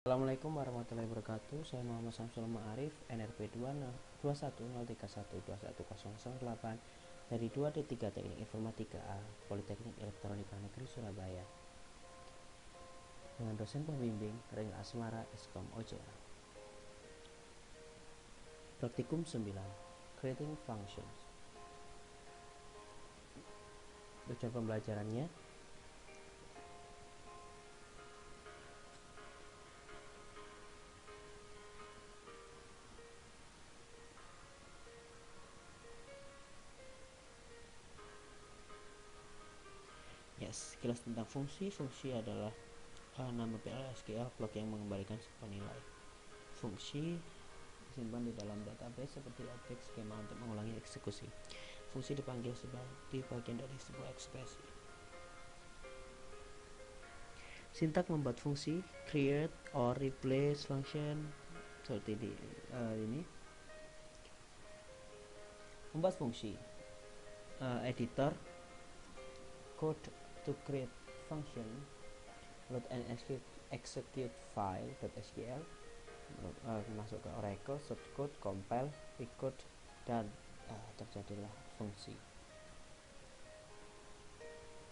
Assalamualaikum warahmatullahi wabarakatuh. Saya Muhammad Samsul Ma'arif, NRP 210312108 dari 2D3 Teknik Informatika A, Politeknik Elektronika Negeri Surabaya. Dengan dosen pembimbing Rengel Asmara Eskom OJA. Praktikum 9, Creating Functions. Tujuan pembelajarannya: sekilas tentang fungsi. Fungsi adalah nama PLSQL blok yang mengembalikan sebuah nilai. Fungsi disimpan di dalam database seperti objek skema untuk mengulangi eksekusi. Fungsi dipanggil sebagai bagian dari sebuah ekspresi. Sintak membuat fungsi: create or replace function, seperti ini. Membuat fungsi, editor, code to create function, load and execute file.sql, masuk ke Oracle, search code, compile, record, dan terjadilah fungsi.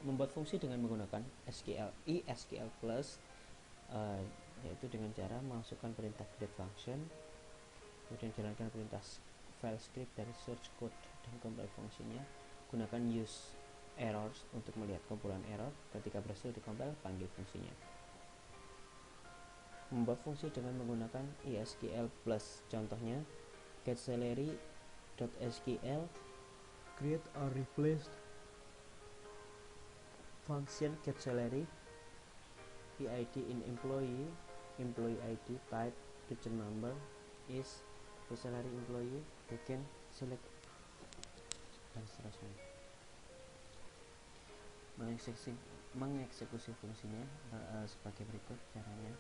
Membuat fungsi dengan menggunakan SQL plus, yaitu dengan cara memasukkan perintah create function, kemudian jalankan perintah file script dari search code dan compile fungsinya. Gunakan use errors untuk melihat kumpulan error. Ketika berhasil dikompil, panggil fungsinya. Membuat fungsi dengan menggunakan SQL plus, contohnya getSalary.sql, create or replace function getSalary, PID in employee ID, type region number, is salary employee, begin, select, dan seterusnya. Mengeksekusi fungsinya sebagai berikut caranya.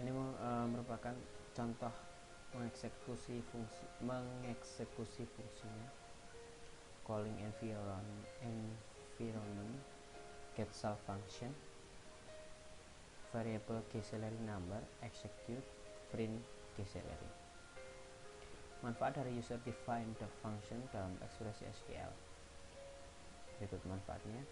Ini merupakan contoh mengeksekusi fungsinya. Calling environment getSal function, variable getSalary number, execute, print getSalary. Manfaat dari user defined function dalam ekspresi SQL. Berikut manfaatnya.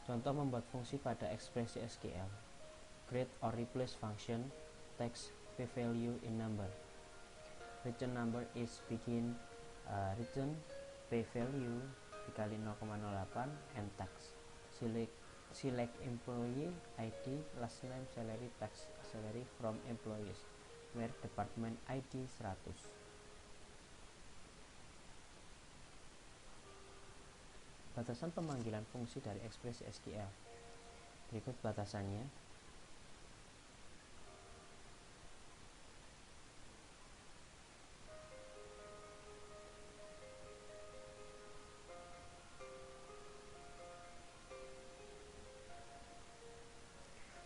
Contoh membuat fungsi pada ekspresi SQL. Create or replace function, text p-value in number. Return number is begin, return p-value dikali 0,08 and text. Select employee ID, last name, salary, tax salary from employees, where department ID 100. Batasan pemanggilan fungsi dari ekspresi SQL. Berikut batasannya.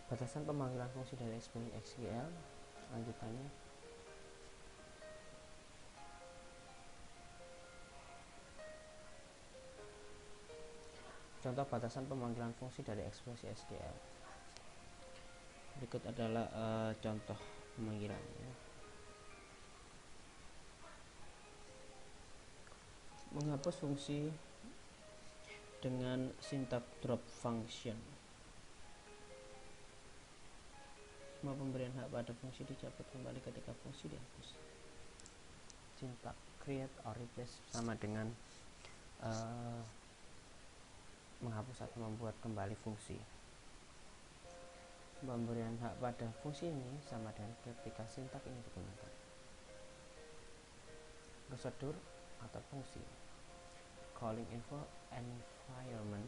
Batasan pemanggilan fungsi dari ekspresi SQL. Lanjutannya. Contoh batasan pemanggilan fungsi dari ekspresi SQL. Berikut adalah contoh pemanggilannya. Menghapus fungsi dengan sintak drop function. Semua pemberian hak pada fungsi dicabut kembali ketika fungsi dihapus. Sintak create or replace sama dengan menghapus atau membuat kembali fungsi. Pemberian hak pada fungsi ini sama dengan ketika sintak ini digunakan. Prosedur atau fungsi. Calling environment,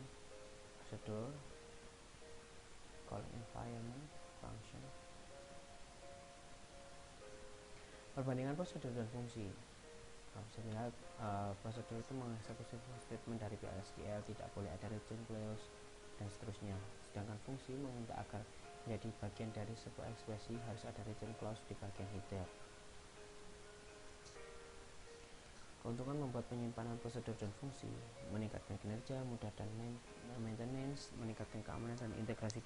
prosedur. Calling environment function. Perbandingan prosedur dan fungsi. Kalau bisa dilihat, prosedur itu mengeksekusi statement dari PLSQL, tidak boleh ada return clause dan seterusnya. sedangkan fungsi meminta agar menjadi bagian dari sebuah ekspresi harus ada return clause di bagian header. Keuntungan membuat penyimpanan prosedur dan fungsi: meningkatkan kinerja, mudah dan maintenance, meningkatkan keamanan dan integrasi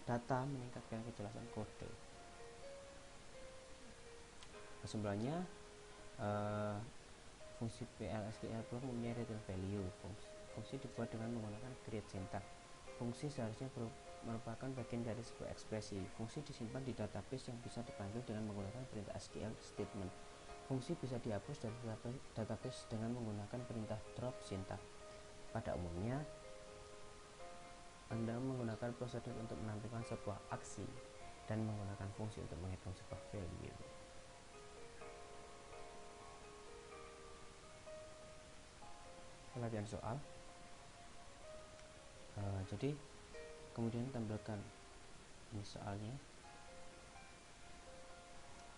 data, meningkatkan kejelasan kode. Sebenarnya fungsi PL/SQL Pro mempunyai return value. Fungsi dibuat dengan menggunakan create syntax. Fungsi seharusnya merupakan bagian dari sebuah ekspresi. Fungsi disimpan di database yang bisa dipanggil dengan menggunakan perintah SQL statement. Fungsi bisa dihapus dari database dengan menggunakan perintah drop syntax. Pada umumnya, Anda menggunakan prosedur untuk menampilkan sebuah aksi dan menggunakan fungsi untuk menghitung sebuah value. Latihan soal. Jadi kemudian tampilkan ini soalnya.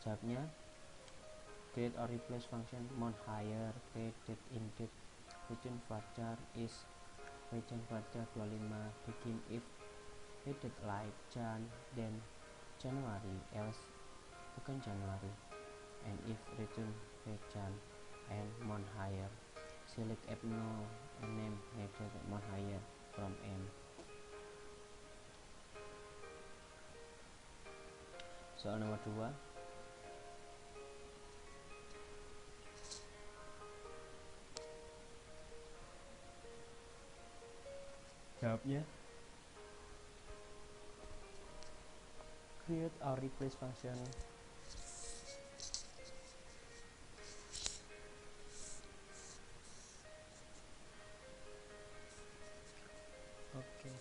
Jawabnya: create or replace function mount higher created indeed return varchar is return varchar 25 begin if headed like Jan then January else bukan January, and if return Jan and mount higher select app no name needed mount higher from m. Soal nomor 2. Jawabnya: create or replace function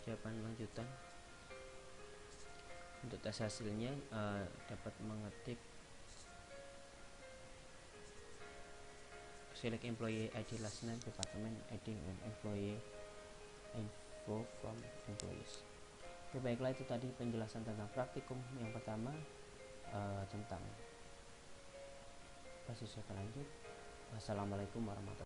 jawaban lanjutan. Untuk tes hasilnya dapat mengetik select employee ID last name department ID and employee info from employees. Oke, baiklah, itu tadi penjelasan tentang praktikum yang pertama tentang mahasiswa lanjut. Wassalamualaikum warahmatullahi wabarakatuh.